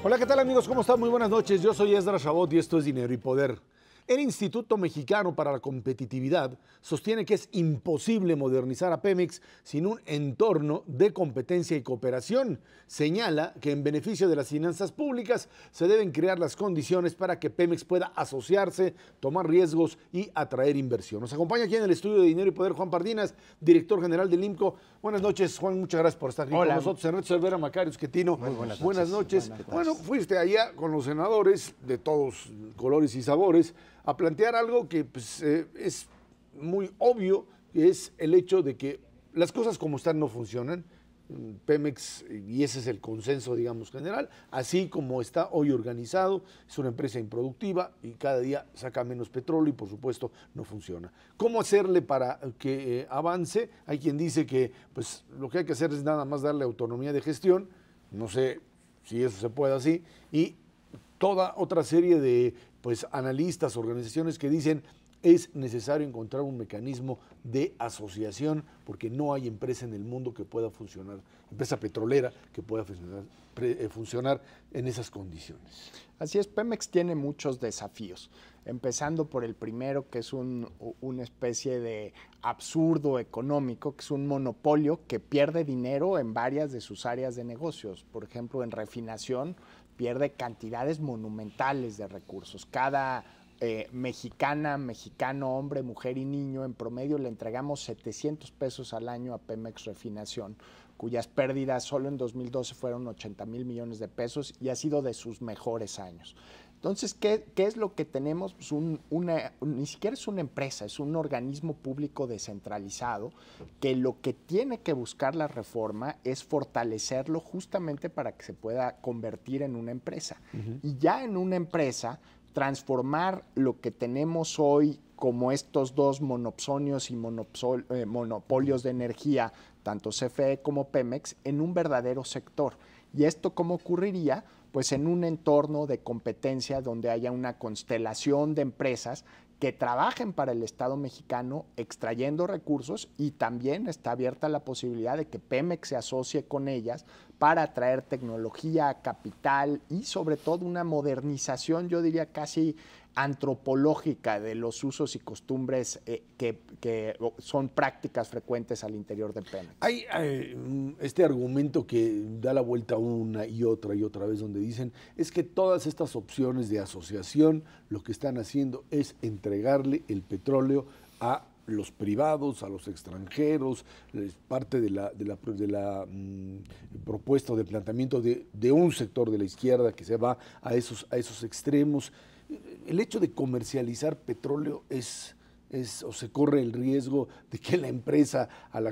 Hola, ¿qué tal amigos? ¿Cómo están? Muy buenas noches. Yo soy Esdras Chabot y esto es Dinero y Poder. El Instituto Mexicano para la Competitividad sostiene que es imposible modernizar a Pemex sin un entorno de competencia y cooperación. Señala que en beneficio de las finanzas públicas se deben crear las condiciones para que Pemex pueda asociarse, tomar riesgos y atraer inversión. Nos acompaña aquí en el estudio de Dinero y Poder Juan Pardinas, director general del IMCO. Buenas noches, Juan, muchas gracias por estar aquí con nosotros. Ernesto Cervera, Macario Esquetino. Muy buenas noches. Buenas noches. Buenas noches. Bueno, fuiste allá con los senadores de todos colores y sabores a plantear algo que pues, es muy obvio, que es el hecho de que las cosas como están no funcionan. Pemex, y ese es el consenso, digamos, general, así como está hoy organizado, es una empresa improductiva y cada día saca menos petróleo y por supuesto no funciona. ¿Cómo hacerle para que avance? Hay quien dice que pues, lo que hay que hacer es nada más darle autonomía de gestión, no sé si eso se puede así, y toda otra serie de pues, analistas, organizaciones que dicen es necesario encontrar un mecanismo de asociación porque no hay empresa en el mundo que pueda funcionar, empresa petrolera que pueda funcionar en esas condiciones. Así es, Pemex tiene muchos desafíos, empezando por el primero, que es una especie de absurdo económico, que es un monopolio que pierde dinero en varias de sus áreas de negocios. Por ejemplo, en refinación pierde cantidades monumentales de recursos. Cada mexicano, hombre, mujer y niño, en promedio le entregamos 700 pesos al año a Pemex Refinación, cuyas pérdidas solo en 2012 fueron 80,000 millones de pesos y ha sido de sus mejores años. Entonces, ¿qué es lo que tenemos? Pues ni siquiera es una empresa, es un organismo público descentralizado que lo que tiene que buscar la reforma es fortalecerlo justamente para que se pueda convertir en una empresa. Y ya en una empresa, transformar lo que tenemos hoy como estos dos monopsonios y monopolios de energía, tanto CFE como Pemex, en un verdadero sector. ¿Y esto cómo ocurriría? Pues en un entorno de competencia donde haya una constelación de empresas que trabajen para el Estado mexicano extrayendo recursos, y también está abierta la posibilidad de que Pemex se asocie con ellas para atraer tecnología, capital y sobre todo una modernización, yo diría casi antropológica, de los usos y costumbres que son prácticas frecuentes al interior de Pemex. Hay este argumento que da la vuelta una y otra vez, donde dicen es que todas estas opciones de asociación lo que están haciendo es entregarle el petróleo a los privados, a los extranjeros, es parte de la propuesta de planteamiento de un sector de la izquierda que se va a esos extremos. El hecho de comercializar petróleo o se corre el riesgo de que la empresa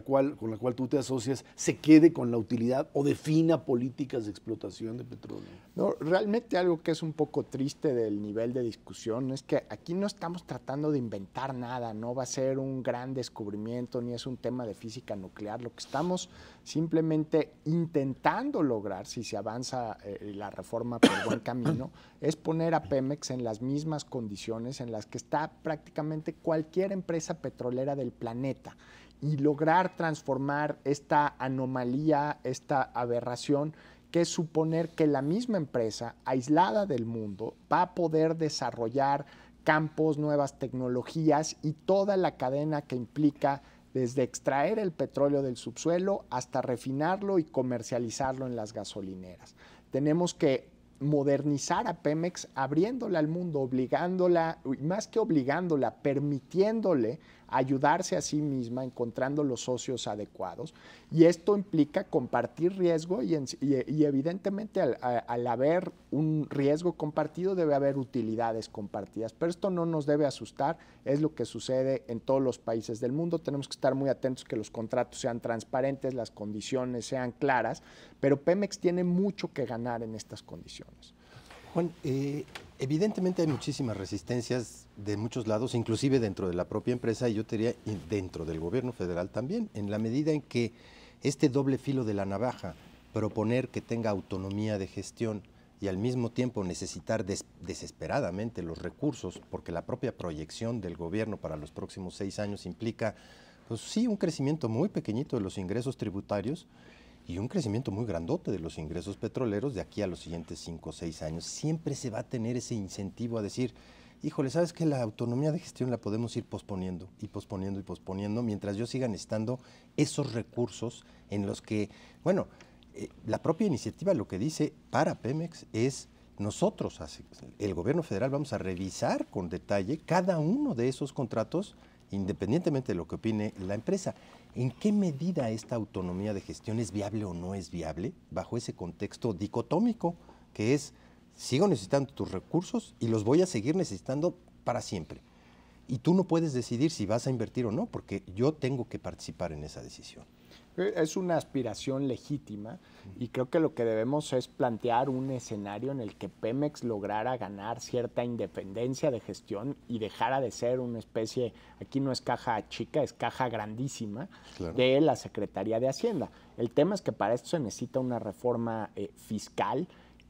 con la cual tú te asocias se quede con la utilidad o defina políticas de explotación de petróleo. No, realmente algo que es un poco triste del nivel de discusión es que aquí no estamos tratando de inventar nada, no va a ser un gran descubrimiento ni es un tema de física nuclear. Lo que estamos simplemente intentando lograr, si se avanza la reforma por buen camino, es poner a Pemex en las mismas condiciones en las que está prácticamente cualquier empresa petrolera del planeta y lograr transformar esta anomalía, esta aberración, que es suponer que la misma empresa, aislada del mundo, va a poder desarrollar campos, nuevas tecnologías y toda la cadena que implica desde extraer el petróleo del subsuelo hasta refinarlo y comercializarlo en las gasolineras. Tenemos que modernizar a Pemex abriéndola al mundo, obligándola, más que obligándola, permitiéndole ayudarse a sí misma, encontrando los socios adecuados. Y esto implica compartir riesgo y evidentemente al haber un riesgo compartido debe haber utilidades compartidas. Pero esto no nos debe asustar, es lo que sucede en todos los países del mundo. Tenemos que estar muy atentos que los contratos sean transparentes, las condiciones sean claras, pero Pemex tiene mucho que ganar en estas condiciones. Juan, evidentemente hay muchísimas resistencias de muchos lados, inclusive dentro de la propia empresa, y yo te diría dentro del gobierno federal también, en la medida en que este doble filo de la navaja, proponer que tenga autonomía de gestión y al mismo tiempo necesitar desesperadamente los recursos, porque la propia proyección del gobierno para los próximos 6 años implica, pues sí, un crecimiento muy pequeñito de los ingresos tributarios, y un crecimiento muy grandote de los ingresos petroleros de aquí a los siguientes 5 o 6 años. Siempre se va a tener ese incentivo a decir, híjole, ¿sabes qué? La autonomía de gestión la podemos ir posponiendo y posponiendo y posponiendo mientras yo siga necesitando esos recursos en los que, bueno, la propia iniciativa lo que dice para Pemex es nosotros, el gobierno federal, vamos a revisar con detalle cada uno de esos contratos independientemente de lo que opine la empresa. ¿En qué medida esta autonomía de gestión es viable o no es viable bajo ese contexto dicotómico que es sigo necesitando tus recursos y los voy a seguir necesitando para siempre? Y tú no puedes decidir si vas a invertir o no, porque yo tengo que participar en esa decisión. Es una aspiración legítima y creo que lo que debemos es plantear un escenario en el que Pemex lograra ganar cierta independencia de gestión y dejara de ser una especie, aquí no es caja chica, es caja grandísima, claro, de la Secretaría de Hacienda. El tema es que para esto se necesita una reforma fiscal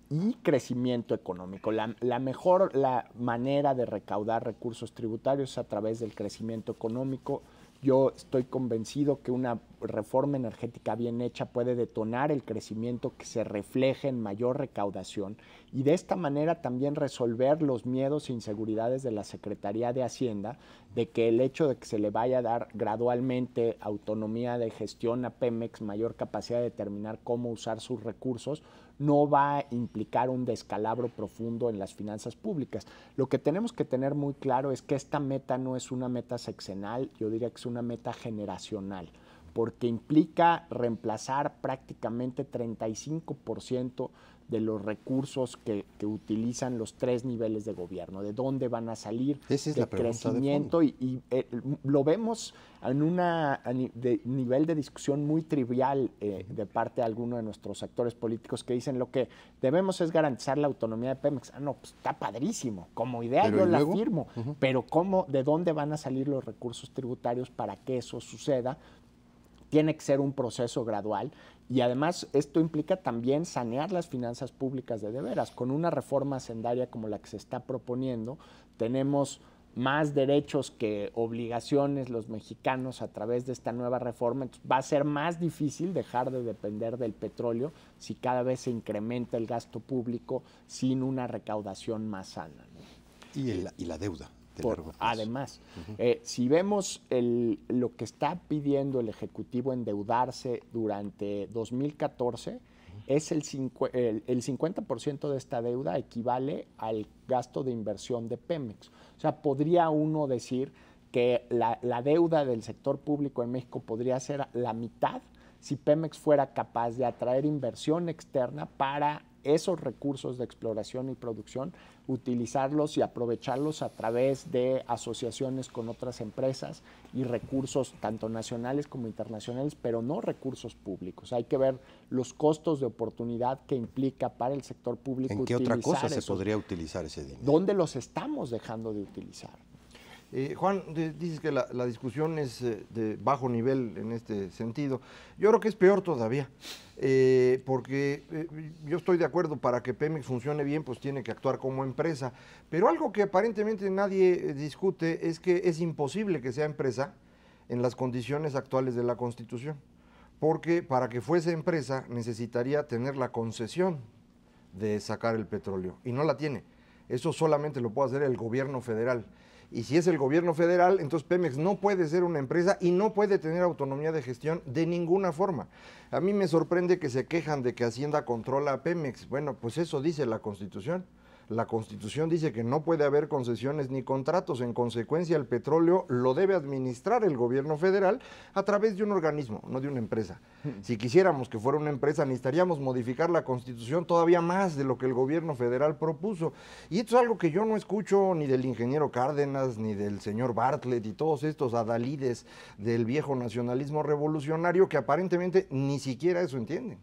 y crecimiento económico. La mejor manera de recaudar recursos tributarios es a través del crecimiento económico. Yo estoy convencido que una reforma energética bien hecha puede detonar el crecimiento que se refleje en mayor recaudación y de esta manera también resolver los miedos e inseguridades de la Secretaría de Hacienda de que el hecho de que se le vaya a dar gradualmente autonomía de gestión a Pemex, mayor capacidad de determinar cómo usar sus recursos, no va a implicar un descalabro profundo en las finanzas públicas. Lo que tenemos que tener muy claro es que esta meta no es una meta sexenal, yo diría que es una meta generacional, porque implica reemplazar prácticamente 35% de los recursos que utilizan los 3 niveles de gobierno, de dónde van a salir, esa es de la crecimiento y lo vemos en un nivel de discusión muy trivial de parte de algunos de nuestros actores políticos que dicen lo que debemos es garantizar la autonomía de Pemex. No, pues está padrísimo, como idea yo la firmo, pero ¿de dónde van a salir los recursos tributarios para que eso suceda? Tiene que ser un proceso gradual y además esto implica también sanear las finanzas públicas de veras. Con una reforma hacendaria como la que se está proponiendo, tenemos más derechos que obligaciones los mexicanos a través de esta nueva reforma. Entonces va a ser más difícil dejar de depender del petróleo si cada vez se incrementa el gasto público sin una recaudación más sana, ¿no? Y la deuda. Además, si vemos lo que está pidiendo el Ejecutivo endeudarse durante 2014, es el 50% de esta deuda equivale al gasto de inversión de Pemex. O sea, podría uno decir que la deuda del sector público en México podría ser la mitad si Pemex fuera capaz de atraer inversión externa para esos recursos de exploración y producción, utilizarlos y aprovecharlos a través de asociaciones con otras empresas y recursos tanto nacionales como internacionales, pero no recursos públicos. Hay que ver los costos de oportunidad que implica para el sector público. ¿En qué otra cosa se podría utilizar ese dinero? ¿Dónde los estamos dejando de utilizar? Juan, dices que la discusión es de bajo nivel en este sentido. Yo creo que es peor todavía, porque yo estoy de acuerdo, para que Pemex funcione bien, pues tiene que actuar como empresa, pero algo que aparentemente nadie discute es que es imposible que sea empresa en las condiciones actuales de la Constitución, porque para que fuese empresa necesitaría tener la concesión de sacar el petróleo, y no la tiene. Eso solamente lo puede hacer el gobierno federal. Y si es el gobierno federal, entonces Pemex no puede ser una empresa y no puede tener autonomía de gestión de ninguna forma. A mí me sorprende que se quejan de que Hacienda controla a Pemex. Bueno, pues eso dice la Constitución. La Constitución dice que no puede haber concesiones ni contratos. En consecuencia, el petróleo lo debe administrar el gobierno federal a través de un organismo, no de una empresa. Si quisiéramos que fuera una empresa, necesitaríamos modificar la Constitución todavía más de lo que el gobierno federal propuso. Y esto es algo que yo no escucho ni del ingeniero Cárdenas, ni del señor Bartlett y todos estos adalides del viejo nacionalismo revolucionario que aparentemente ni siquiera eso entienden.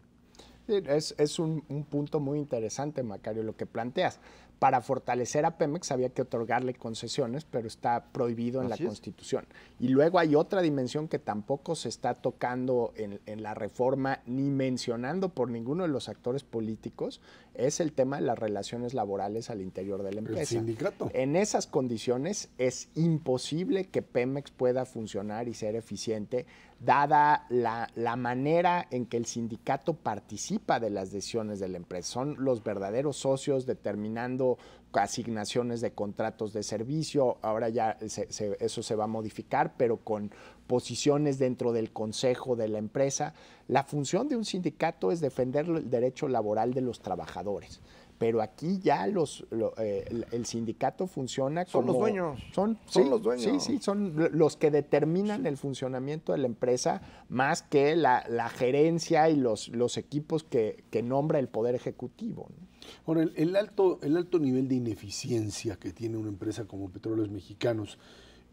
Es un punto muy interesante, Macario, lo que planteas, para fortalecer a Pemex había que otorgarle concesiones, pero está prohibido en la Constitución. Y luego hay otra dimensión que tampoco se está tocando en la reforma ni mencionando por ninguno de los actores políticos, es el tema de las relaciones laborales al interior de la empresa. El sindicato. En esas condiciones es imposible que Pemex pueda funcionar y ser eficiente, dada la manera en que el sindicato participa de las decisiones de la empresa. Son los verdaderos socios determinando asignaciones de contratos de servicio. Ahora ya eso se va a modificar, pero con posiciones dentro del consejo de la empresa. La función de un sindicato es defender el derecho laboral de los trabajadores. Pero aquí ya el sindicato funciona como... Son los dueños. Son los dueños. Sí, son los que determinan el funcionamiento de la empresa más que la gerencia y los equipos que nombra el Poder Ejecutivo, ¿no? Ahora, el alto nivel de ineficiencia que tiene una empresa como Petróleos Mexicanos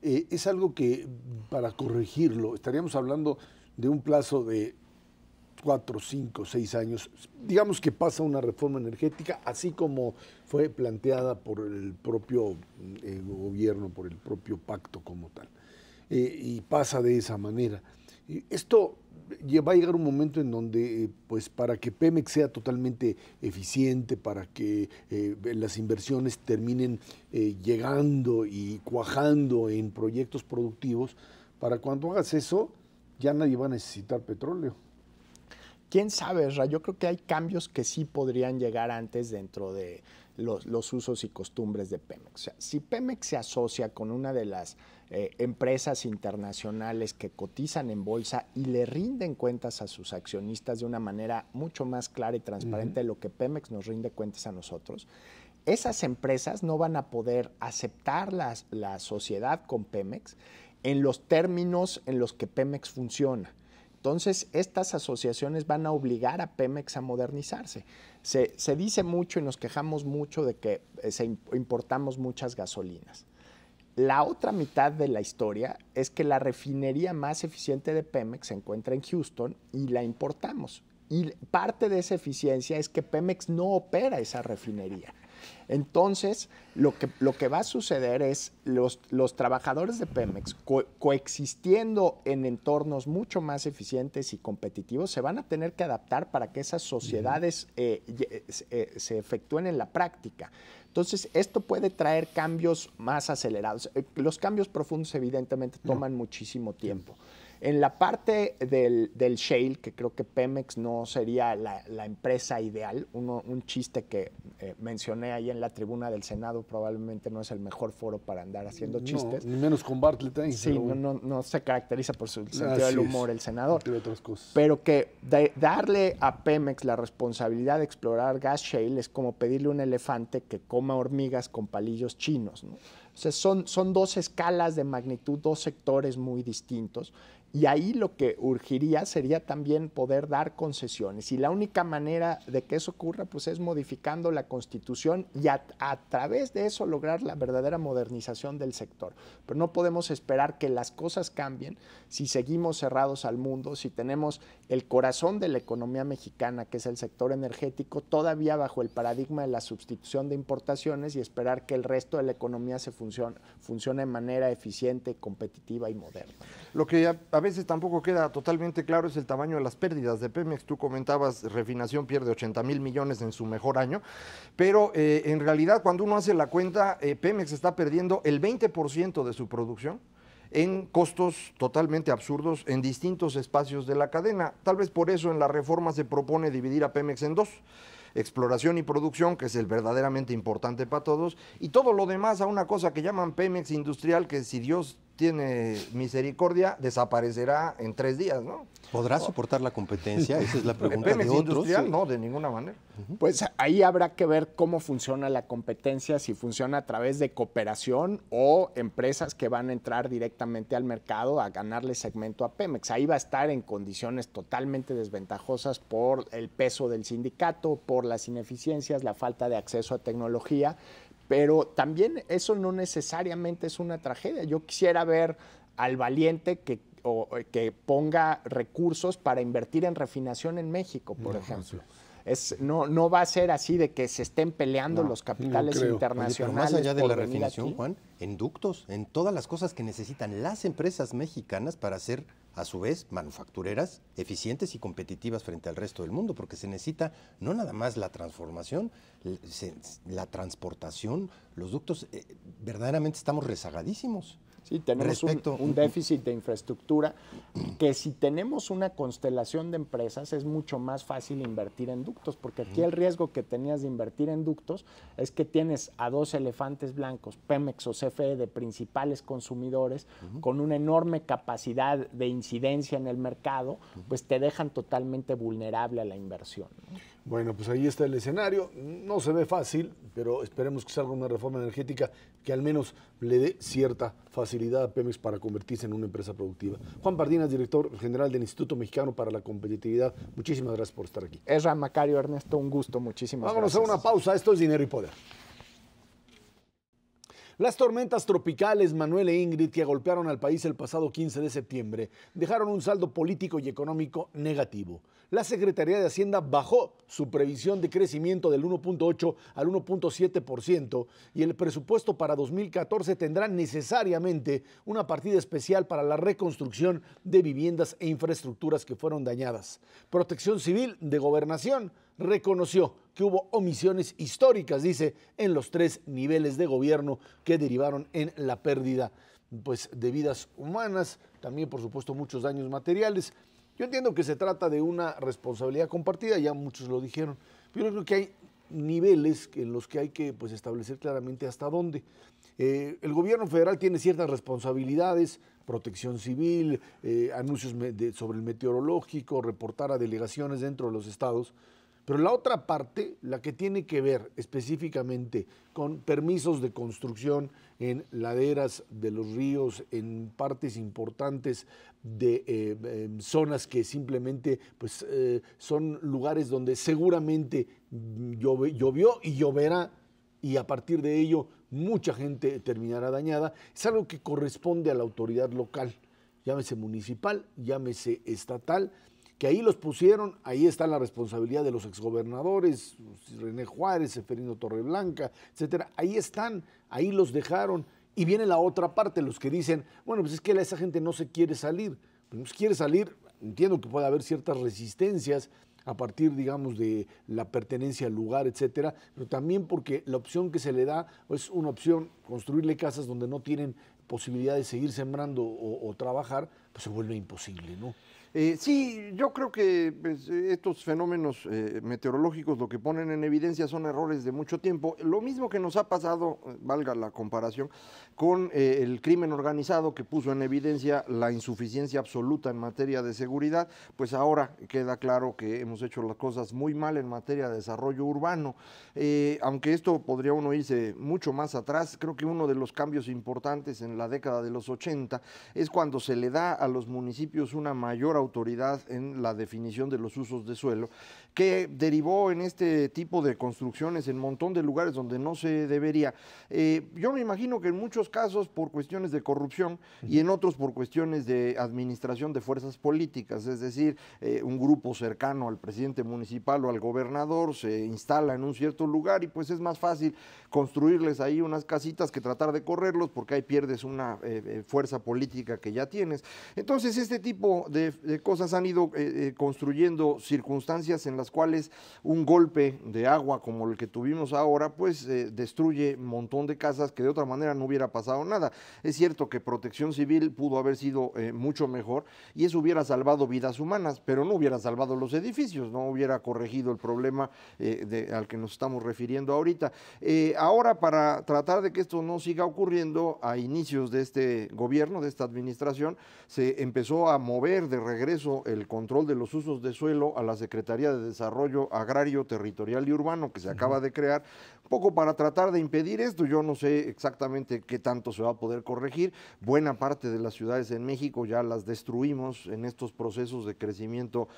es algo que, para corregirlo, estaríamos hablando de un plazo de 4, 5, 6 años, digamos que pasa una reforma energética, así como fue planteada por el propio gobierno, por el propio pacto como tal, y pasa de esa manera. Esto va a llegar un momento en donde, pues, para que Pemex sea totalmente eficiente, para que las inversiones terminen llegando y cuajando en proyectos productivos, para cuando hagas eso, ya nadie va a necesitar petróleo. ¿Quién sabe, Ra? Yo creo que hay cambios que sí podrían llegar antes dentro de los usos y costumbres de Pemex. O sea, si Pemex se asocia con una de las empresas internacionales que cotizan en bolsa y le rinden cuentas a sus accionistas de una manera mucho más clara y transparente de lo que Pemex nos rinde cuentas a nosotros, esas empresas no van a poder aceptar la sociedad con Pemex en los términos en los que Pemex funciona. Entonces, estas asociaciones van a obligar a Pemex a modernizarse. Se dice mucho y nos quejamos mucho de que importamos muchas gasolinas. La otra mitad de la historia es que la refinería más eficiente de Pemex se encuentra en Houston y la importamos. Y parte de esa eficiencia es que Pemex no opera esa refinería. Entonces, lo que va a suceder es los trabajadores de Pemex coexistiendo en entornos mucho más eficientes y competitivos se van a tener que adaptar para que esas sociedades se efectúen en la práctica. Entonces, esto puede traer cambios más acelerados. Los cambios profundos, evidentemente, toman muchísimo tiempo. En la parte del shale, que creo que Pemex no sería la empresa ideal, un chiste que mencioné ahí en la tribuna del Senado, probablemente no es el mejor foro para andar haciendo chistes. Ni menos con Bartlett ahí. Sí, no se caracteriza por su sentido del humor el senador. Entre otras cosas. Pero que darle a Pemex la responsabilidad de explorar gas shale es como pedirle a un elefante que coma hormigas con palillos chinos, ¿no? O sea, son dos escalas de magnitud, dos sectores muy distintos. Y ahí lo que urgiría sería también poder dar concesiones. Y la única manera de que eso ocurra, pues, es modificando la Constitución y a través de eso lograr la verdadera modernización del sector. Pero no podemos esperar que las cosas cambien si seguimos cerrados al mundo, si tenemos el corazón de la economía mexicana, que es el sector energético, todavía bajo el paradigma de la sustitución de importaciones y esperar que el resto de la economía funcione de manera eficiente, competitiva y moderna. Lo que a veces tampoco queda totalmente claro es el tamaño de las pérdidas de Pemex. Tú comentabas, refinación pierde 80,000 millones en su mejor año, pero en realidad cuando uno hace la cuenta, Pemex está perdiendo el 20% de su producción en costos totalmente absurdos en distintos espacios de la cadena. Tal vez por eso en la reforma se propone dividir a Pemex en dos: exploración y producción, que es el verdaderamente importante para todos, y todo lo demás a una cosa que llaman Pemex Industrial, que si Dios tiene misericordia, desaparecerá en 3 días, ¿no? ¿Podrá soportar la competencia? Esa es la pregunta Pemex de otros. Industrial, no, de ninguna manera. Pues ahí habrá que ver cómo funciona la competencia, si funciona a través de cooperación o empresas que van a entrar directamente al mercado a ganarle segmento a Pemex. Ahí va a estar en condiciones totalmente desventajosas por el peso del sindicato, por las ineficiencias, la falta de acceso a tecnología. Pero también eso no necesariamente es una tragedia. Yo quisiera ver al valiente que ponga recursos para invertir en refinación en México, por ejemplo. no va a ser así de que se estén peleando los capitales creo. internacionales. Oye, pero más allá de por la venir refinación, aquí. Juan, en ductos, en todas las cosas que necesitan las empresas mexicanas para ser, a su vez, manufactureras eficientes y competitivas frente al resto del mundo, porque se necesita no nada más la transformación, la transportación, los ductos, verdaderamente estamos rezagadísimos. Sí, tenemos un déficit de infraestructura que si tenemos una constelación de empresas es mucho más fácil invertir en ductos, porque aquí el riesgo que tenías de invertir en ductos es que tienes a dos elefantes blancos, Pemex o CFE, de principales consumidores, con una enorme capacidad de incidencia en el mercado, pues te dejan totalmente vulnerable a la inversión, ¿no? Bueno, pues ahí está el escenario. No se ve fácil, pero esperemos que salga una reforma energética que al menos le dé cierta facilidad a Pemex para convertirse en una empresa productiva. Juan Pardinas, director general del Instituto Mexicano para la Competitividad, muchísimas gracias por estar aquí. Ezra, Macario, Ernesto, un gusto, muchísimas Vámonos gracias. a una pausa. Esto es Dinero y Poder. Las tormentas tropicales Manuel e Ingrid, que golpearon al país el pasado 15 de septiembre, dejaron un saldo político y económico negativo. La Secretaría de Hacienda bajó su previsión de crecimiento del 1.8 al 1.7% y el presupuesto para 2014 tendrá necesariamente una partida especial para la reconstrucción de viviendas e infraestructuras que fueron dañadas. Protección Civil de Gobernación reconoció que hubo omisiones históricas, dice, en los 3 niveles de gobierno que derivaron en la pérdida, pues, de vidas humanas, también por supuesto muchos daños materiales. Yo entiendo que se trata de una responsabilidad compartida, ya muchos lo dijeron, pero yo creo que hay niveles en los que hay que, pues, establecer claramente hasta dónde. El gobierno federal tiene ciertas responsabilidades, protección civil, anuncios sobre el meteorológico, reportar a delegaciones dentro de los estados. Pero la otra parte, la que tiene que ver específicamente con permisos de construcción en laderas de los ríos, en partes importantes de zonas que simplemente pues, son lugares donde seguramente llovió y lloverá, y a partir de ello mucha gente terminará dañada, es algo que corresponde a la autoridad local, llámese municipal, llámese estatal, que ahí los pusieron, ahí está la responsabilidad de los exgobernadores, René Juárez, Seferino Torreblanca, etcétera, ahí están, ahí los dejaron, y viene la otra parte, los que dicen, bueno, pues es que esa gente no se quiere salir, pues no se quiere salir, entiendo que puede haber ciertas resistencias a partir, digamos, de la pertenencia al lugar, etcétera, pero también porque la opción que se le da es una opción, construirle casas donde no tienen posibilidad de seguir sembrando o trabajar, pues se vuelve imposible, ¿no? Sí, yo creo que pues, estos fenómenos meteorológicos lo que ponen en evidencia son errores de mucho tiempo. Lo mismo que nos ha pasado, valga la comparación, con el crimen organizado que puso en evidencia la insuficiencia absoluta en materia de seguridad, pues ahora queda claro que hemos hecho las cosas muy mal en materia de desarrollo urbano. Aunque esto podría uno irse mucho más atrás, creo que uno de los cambios importantes en la década de los 80 es cuando se le da a los municipios una mayor autoridad en la definición de los usos de suelo, que derivó en este tipo de construcciones en un montón de lugares donde no se debería. Yo me imagino que en muchos casos por cuestiones de corrupción y en otros por cuestiones de administración de fuerzas políticas, es decir, un grupo cercano al presidente municipal o al gobernador se instala en un cierto lugar y pues es más fácil construirles ahí unas casitas que tratar de correrlos porque ahí pierdes una fuerza política que ya tienes. Entonces este tipo de cosas han ido construyendo circunstancias en las cuales un golpe de agua como el que tuvimos ahora pues destruye un montón de casas que de otra manera no hubiera pasado nada. Es cierto que Protección Civil pudo haber sido mucho mejor y eso hubiera salvado vidas humanas, pero no hubiera salvado los edificios, no hubiera corregido el problema al que nos estamos refiriendo ahorita. Ahora, para tratar de que esto no siga ocurriendo, a inicios de este gobierno, de esta administración, se empezó a mover de regreso el control de los usos de suelo a la Secretaría de Desarrollo Agrario, Territorial y Urbano, que se acaba de crear, un poco para tratar de impedir esto. Yo no sé exactamente qué tanto se va a poder corregir. Buena parte de las ciudades en México ya las destruimos en estos procesos de crecimiento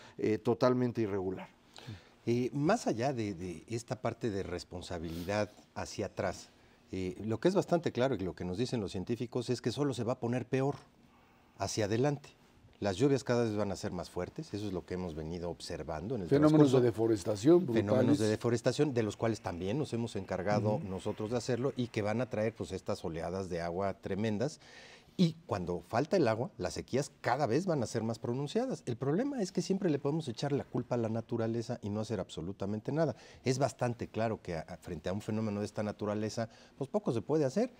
totalmente irregular. Más allá de esta parte de responsabilidad hacia atrás, lo que es bastante claro y lo que nos dicen los científicos es que solo se va a poner peor hacia adelante. las lluvias cada vez van a ser más fuertes, eso es lo que hemos venido observando en el Fenómenos transcurso. de deforestación brutales. Fenómenos de deforestación, de los cuales también nos hemos encargado nosotros de hacerlo y que van a traer pues estas oleadas de agua tremendas. Y cuando falta el agua, las sequías cada vez van a ser más pronunciadas. El problema es que siempre le podemos echar la culpa a la naturaleza y no hacer absolutamente nada. Es bastante claro que frente a un fenómeno de esta naturaleza, pues poco se puede hacer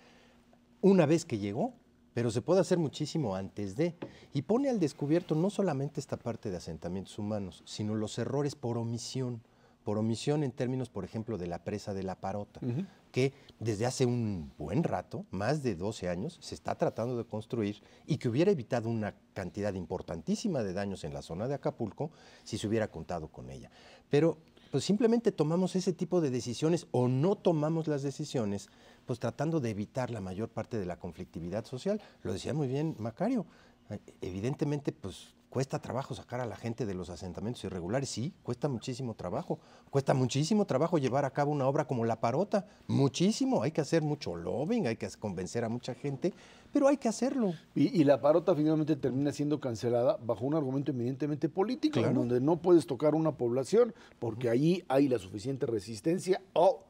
una vez que llegó, pero se puede hacer muchísimo antes de. Y pone al descubierto no solamente esta parte de asentamientos humanos, sino los errores por omisión. Por omisión en términos, por ejemplo, de la presa de La Parota, que desde hace un buen rato, más de 12 años, se está tratando de construir y que hubiera evitado una cantidad importantísima de daños en la zona de Acapulco si se hubiera contado con ella. Pero pues simplemente tomamos ese tipo de decisiones o no tomamos las decisiones, pues tratando de evitar la mayor parte de la conflictividad social. Lo decía muy bien Macario, evidentemente pues cuesta trabajo sacar a la gente de los asentamientos irregulares, sí, cuesta muchísimo trabajo llevar a cabo una obra como La Parota, muchísimo, hay que hacer mucho lobbying, hay que convencer a mucha gente, pero hay que hacerlo. Y La Parota finalmente termina siendo cancelada bajo un argumento eminentemente político, Claro. en donde no puedes tocar una población porque allí hay la suficiente resistencia o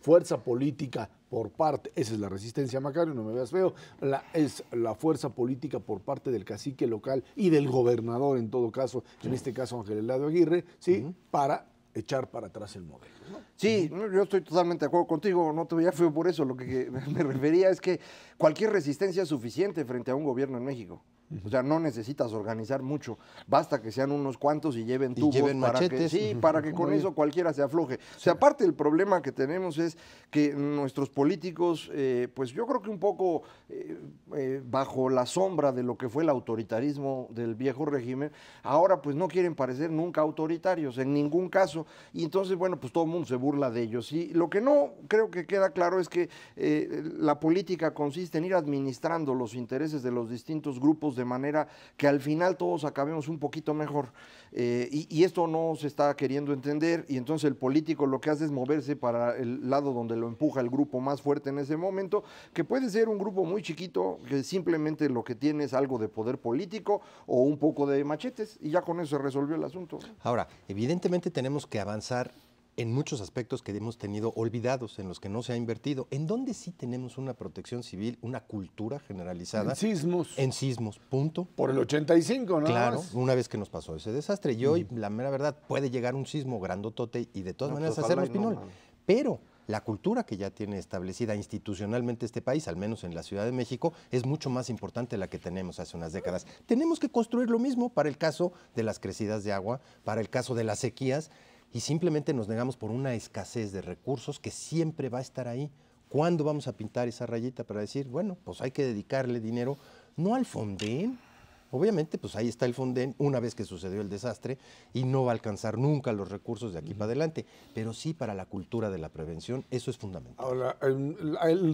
fuerza política por parte, esa es la resistencia, Macario, no me veas feo, es la fuerza política por parte del cacique local y del gobernador en todo caso, en este caso Ángel Eladio Aguirre, ¿sí? Para echar para atrás el modelo, ¿no? Sí, yo estoy totalmente de acuerdo contigo, no te veía feo por eso, lo que me refería es que cualquier resistencia es suficiente frente a un gobierno en México. O sea, no necesitas organizar mucho, basta que sean unos cuantos y lleven tubos para machetes. para que con eso cualquiera se afloje. O sea, aparte el problema que tenemos es que nuestros políticos, pues yo creo que un poco bajo la sombra de lo que fue el autoritarismo del viejo régimen, ahora pues no quieren parecer nunca autoritarios, en ningún caso, y entonces, bueno, pues todo el mundo se burla de ellos. Y lo que no creo que queda claro es que la política consiste en ir administrando los intereses de los distintos grupos de manera que al final todos acabemos un poquito mejor. Y esto no se está queriendo entender, y entonces el político lo que hace es moverse para el lado donde lo empuja el grupo más fuerte en ese momento, que puede ser un grupo muy chiquito, que simplemente lo que tiene es algo de poder político o un poco de machetes, y ya con eso se resolvió el asunto. Ahora, evidentemente tenemos que avanzar en muchos aspectos que hemos tenido olvidados, en los que no se ha invertido, en donde sí tenemos una protección civil, una cultura generalizada. En sismos. En sismos, punto. Por el 85, ¿no? Claro, una vez que nos pasó ese desastre. Y hoy, la mera verdad, puede llegar un sismo grandotote y de todas maneras hacernos pinol. Pero la cultura que ya tiene establecida institucionalmente este país, al menos en la Ciudad de México, es mucho más importante la que tenemos hace unas décadas. Tenemos que construir lo mismo para el caso de las crecidas de agua, para el caso de las sequías, y simplemente nos negamos por una escasez de recursos que siempre va a estar ahí. ¿Cuándo vamos a pintar esa rayita para decir, bueno, pues hay que dedicarle dinero, no al Fonden? Obviamente, pues ahí está el Fonden una vez que sucedió el desastre y no va a alcanzar nunca los recursos de aquí para adelante, pero sí para la cultura de la prevención, eso es fundamental. Ahora,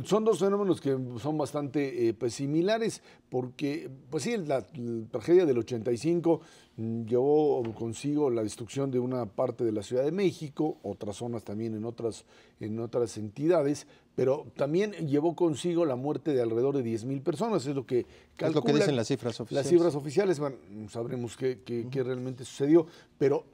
son dos fenómenos que son bastante pues, similares, porque, pues sí, la tragedia del 85 llevó consigo la destrucción de una parte de la Ciudad de México, otras zonas también en otras entidades, pero también llevó consigo la muerte de alrededor de 10,000 personas, es lo que calculan. Es lo que dicen las cifras oficiales. Las cifras oficiales, bueno, sabremos qué realmente sucedió, pero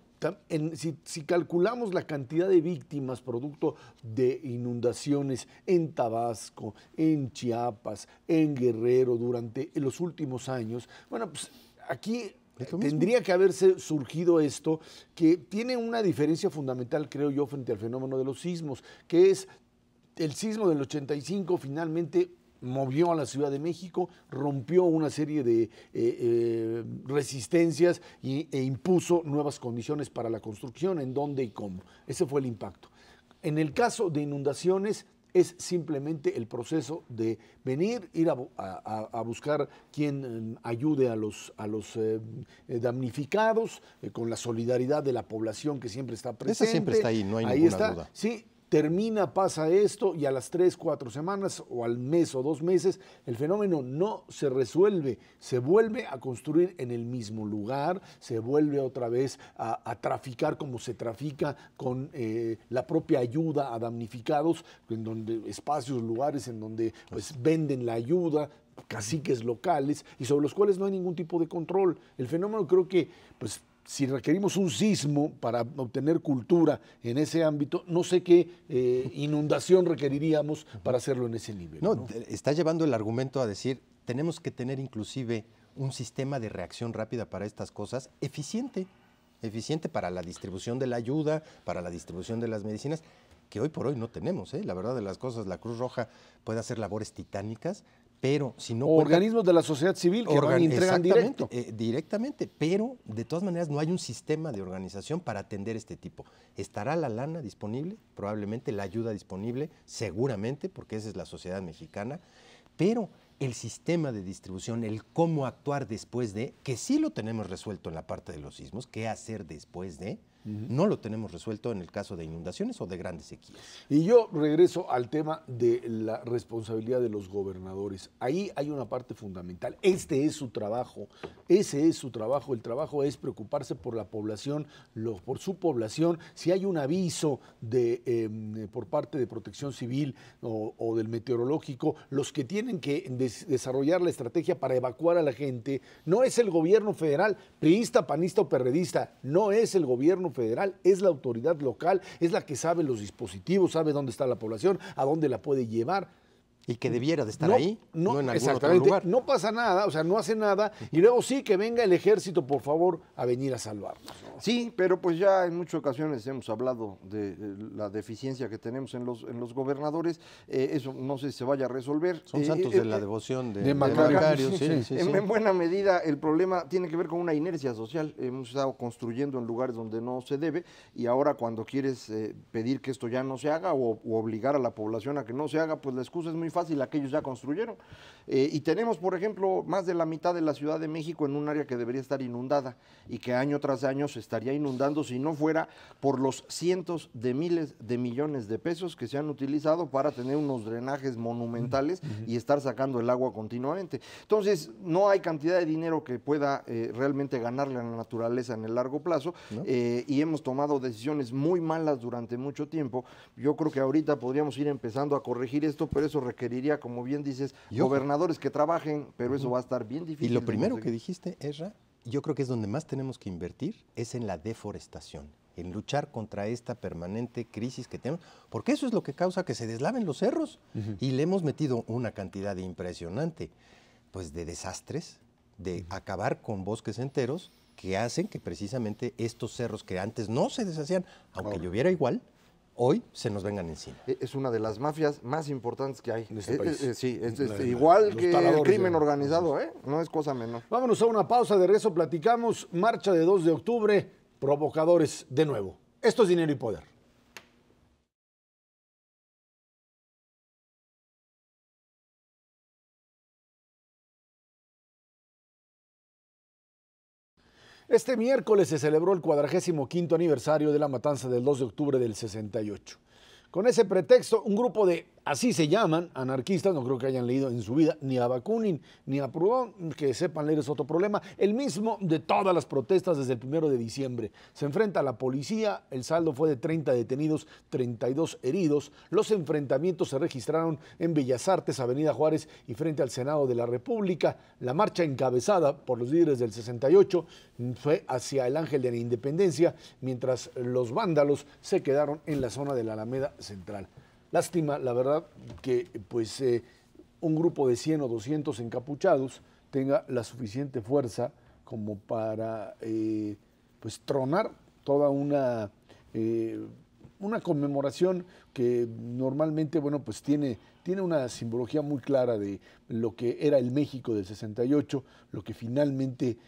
si calculamos la cantidad de víctimas producto de inundaciones en Tabasco, en Chiapas, en Guerrero durante los últimos años, bueno, pues aquí tendría que haberse surgido esto, que tiene una diferencia fundamental, creo yo, frente al fenómeno de los sismos, que es el sismo del 85 finalmente movió a la Ciudad de México, rompió una serie de resistencias e impuso nuevas condiciones para la construcción, en dónde y cómo. Ese fue el impacto. En el caso de inundaciones, es simplemente el proceso de ir a buscar quien ayude a los damnificados, con la solidaridad de la población que siempre está presente. Esa siempre está ahí, no hay ninguna duda. Sí, pasa esto y a las 3, 4 semanas o al mes o 2 meses el fenómeno no se resuelve, se vuelve a construir en el mismo lugar, se vuelve otra vez a traficar como se trafica con la propia ayuda a damnificados, en donde espacios, lugares en donde pues venden la ayuda, caciques locales y sobre los cuales no hay ningún tipo de control. El fenómeno creo que pues si requerimos un sismo para obtener cultura en ese ámbito, no sé qué inundación requeriríamos para hacerlo en ese nivel. No, está llevando el argumento a decir, tenemos que tener inclusive un sistema de reacción rápida para estas cosas eficiente para la distribución de la ayuda, para la distribución de las medicinas, que hoy por hoy no tenemos, ¿eh? La verdad de las cosas, la Cruz Roja puede hacer labores titánicas, pero si no... organismos de la sociedad civil que van y entregan directo. Directamente, pero de todas maneras no hay un sistema de organización para atender este tipo. ¿Estará la lana disponible? Probablemente, la ayuda disponible, seguramente, porque esa es la sociedad mexicana, pero el sistema de distribución, el cómo actuar después de, que sí lo tenemos resuelto en la parte de los sismos, qué hacer después de, no lo tenemos resuelto en el caso de inundaciones o de grandes sequías. Y yo regreso al tema de la responsabilidad de los gobernadores. Ahí hay una parte fundamental. Este es su trabajo, ese es su trabajo. El trabajo es preocuparse por la población, por su población. Si hay un aviso por parte de Protección Civil o del meteorológico, los que tienen que desarrollar la estrategia para evacuar a la gente, no es el gobierno federal, priista, panista o perredista, no es el gobierno federal, es la autoridad local, es la que sabe los dispositivos, sabe dónde está la población, a dónde la puede llevar. Y que debiera de estar ahí, no en algún otro lugar. No pasa nada, o sea, no hace nada, y luego sí que venga el ejército, por favor, a venir a salvarnos, ¿no? Sí, pero pues ya en muchas ocasiones hemos hablado de la deficiencia que tenemos en los gobernadores. Eso no sé si se vaya a resolver. Son santos de la devoción de Macario. Sí. En buena medida el problema tiene que ver con una inercia social. Hemos estado construyendo en lugares donde no se debe, y ahora cuando quieres pedir que esto ya no se haga o obligar a la población a que no se haga, pues la excusa es muy fácil, la que ellos ya construyeron. Y tenemos, por ejemplo, más de la mitad de la Ciudad de México en un área que debería estar inundada y que año tras año se estaría inundando si no fuera por los cientos de miles de millones de pesos que se han utilizado para tener unos drenajes monumentales y estar sacando el agua continuamente. Entonces, no hay cantidad de dinero que pueda realmente ganarle a la naturaleza en el largo plazo, ¿no? Y hemos tomado decisiones muy malas durante mucho tiempo. Yo creo que ahorita podríamos ir empezando a corregir esto, pero eso requeriría, como bien dices, gobernadores que trabajen, pero eso va a estar bien difícil. Y lo primero que dijiste, Ezra, yo creo que es donde más tenemos que invertir, es en la deforestación, en luchar contra esta permanente crisis que tenemos, porque eso es lo que causa que se deslaven los cerros. Y le hemos metido una cantidad impresionante, pues, de desastres, de acabar con bosques enteros, que hacen que precisamente estos cerros que antes no se deshacían, aunque lloviera igual, hoy se nos vengan encima. Es una de las mafias más importantes que hay. En este país. Sí, igual que el crimen organizado, no es cosa menor. Vámonos a una pausa, de regreso platicamos. Marcha de 2 de octubre, provocadores de nuevo. Esto es Dinero y Poder. Este miércoles se celebró el 45º aniversario de la matanza del 2 de octubre del 68. Con ese pretexto, un grupo de, así se llaman, anarquistas, no creo que hayan leído en su vida ni a Bakunin ni a Proudhon, que sepan leer es otro problema, el mismo de todas las protestas desde el 1 de diciembre. Se enfrenta a la policía, el saldo fue de 30 detenidos, 32 heridos. Los enfrentamientos se registraron en Bellas Artes, Avenida Juárez y frente al Senado de la República. La marcha encabezada por los líderes del 68 fue hacia el Ángel de la Independencia, mientras los vándalos se quedaron en la zona de la Alameda Central. Lástima, la verdad, que pues un grupo de 100 o 200 encapuchados tenga la suficiente fuerza como para pues tronar toda una conmemoración que normalmente, bueno, pues tiene una simbología muy clara de lo que era el México del 68, lo que finalmente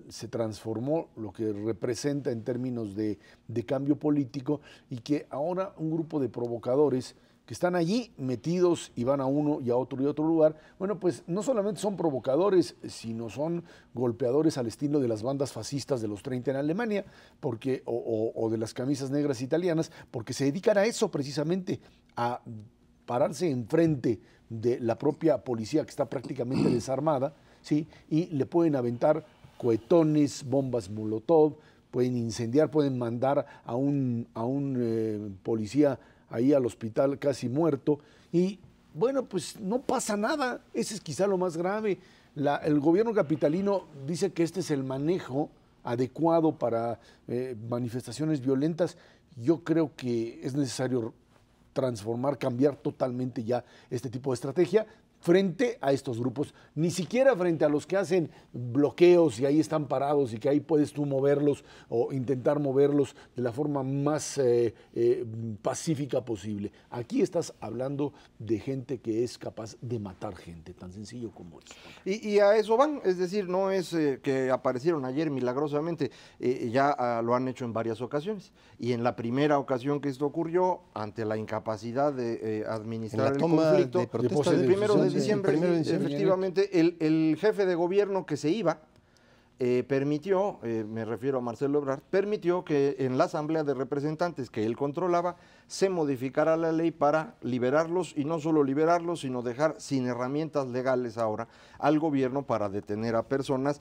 se transformó, lo que representa en términos de cambio político, y que ahora un grupo de provocadores que están allí metidos y van a uno y a otro lugar, bueno, pues no solamente son provocadores, sino son golpeadores al estilo de las bandas fascistas de los 30 en Alemania, porque, o de las camisas negras italianas, porque se dedican a eso precisamente, a pararse enfrente de la propia policía que está prácticamente desarmada, ¿sí? Y le pueden aventar cohetones, bombas molotov, pueden incendiar, pueden mandar a un policía ahí al hospital casi muerto, y bueno, pues no pasa nada. Ese es quizá lo más grave. El gobierno capitalino dice que este es el manejo adecuado para manifestaciones violentas. Yo creo que es necesario transformar, cambiar totalmente ya este tipo de estrategia frente a estos grupos, ni siquiera frente a los que hacen bloqueos y ahí están parados y que ahí puedes tú moverlos o intentar moverlos de la forma más pacífica posible. Aquí estás hablando de gente que es capaz de matar gente, tan sencillo como eso. Y a eso van, es decir, no es que aparecieron ayer milagrosamente, ya lo han hecho en varias ocasiones. Y en la primera ocasión que esto ocurrió, ante la incapacidad de administrar el conflicto, el primero de diciembre, efectivamente, el jefe de gobierno que se iba, permitió, me refiero a Marcelo Ebrard, permitió que en la Asamblea de Representantes que él controlaba se modificara la ley para liberarlos, y no solo liberarlos, sino dejar sin herramientas legales ahora al gobierno para detener a personas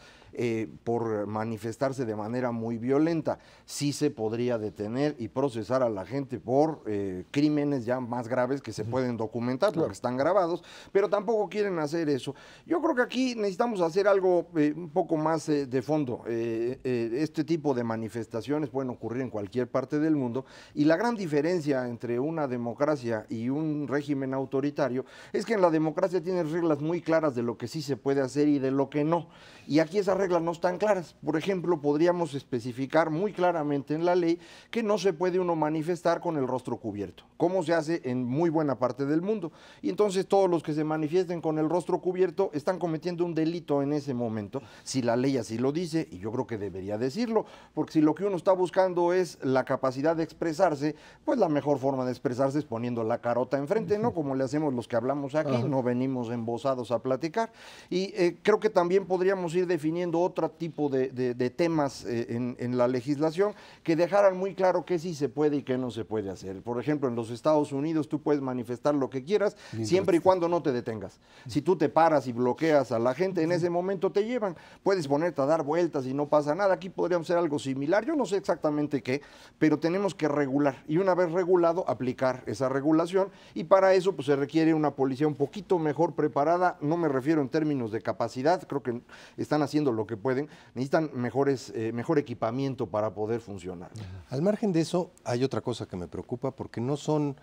por manifestarse de manera muy violenta. Sí se podría detener y procesar a la gente por crímenes ya más graves que se pueden documentar, porque están grabados, pero tampoco quieren hacer eso. Yo creo que aquí necesitamos hacer algo un poco más de fondo. Este tipo de manifestaciones pueden ocurrir en cualquier parte del mundo, y la gran diferencia entre una democracia y un régimen autoritario es que en la democracia tienes reglas muy claras de lo que sí se puede hacer y de lo que no, y aquí esas reglas no están claras. Por ejemplo, podríamos especificar muy claramente en la ley que no se puede uno manifestar con el rostro cubierto, como se hace en muy buena parte del mundo, y entonces todos los que se manifiesten con el rostro cubierto están cometiendo un delito en ese momento, si la ley así lo dice, y yo creo que debería decirlo, porque si lo que uno está buscando es la capacidad de expresarse, pues la mejor forma de expresarse es poniendo la carota enfrente, ¿no? Como le hacemos los que hablamos aquí, no venimos embosados a platicar. Y creo que también podríamos ir definiendo otro tipo de temas en la legislación que dejaran muy claro qué sí se puede y qué no se puede hacer. Por ejemplo, en los Estados Unidos tú puedes manifestar lo que quieras, siempre y cuando no te detengas. Si tú te paras y bloqueas a la gente, en ese momento te llevan. Puedes ponerte a dar vueltas y no pasa nada. Aquí podríamos hacer algo similar, yo no sé exactamente qué, pero tenemos que regular, y una vez regulado, aplicar esa regulación, y para eso pues se requiere una policía un poquito mejor preparada. No me refiero en términos de capacidad, creo que están haciendo lo que pueden, necesitan mejor equipamiento para poder funcionar. Al margen de eso, hay otra cosa que me preocupa, porque no son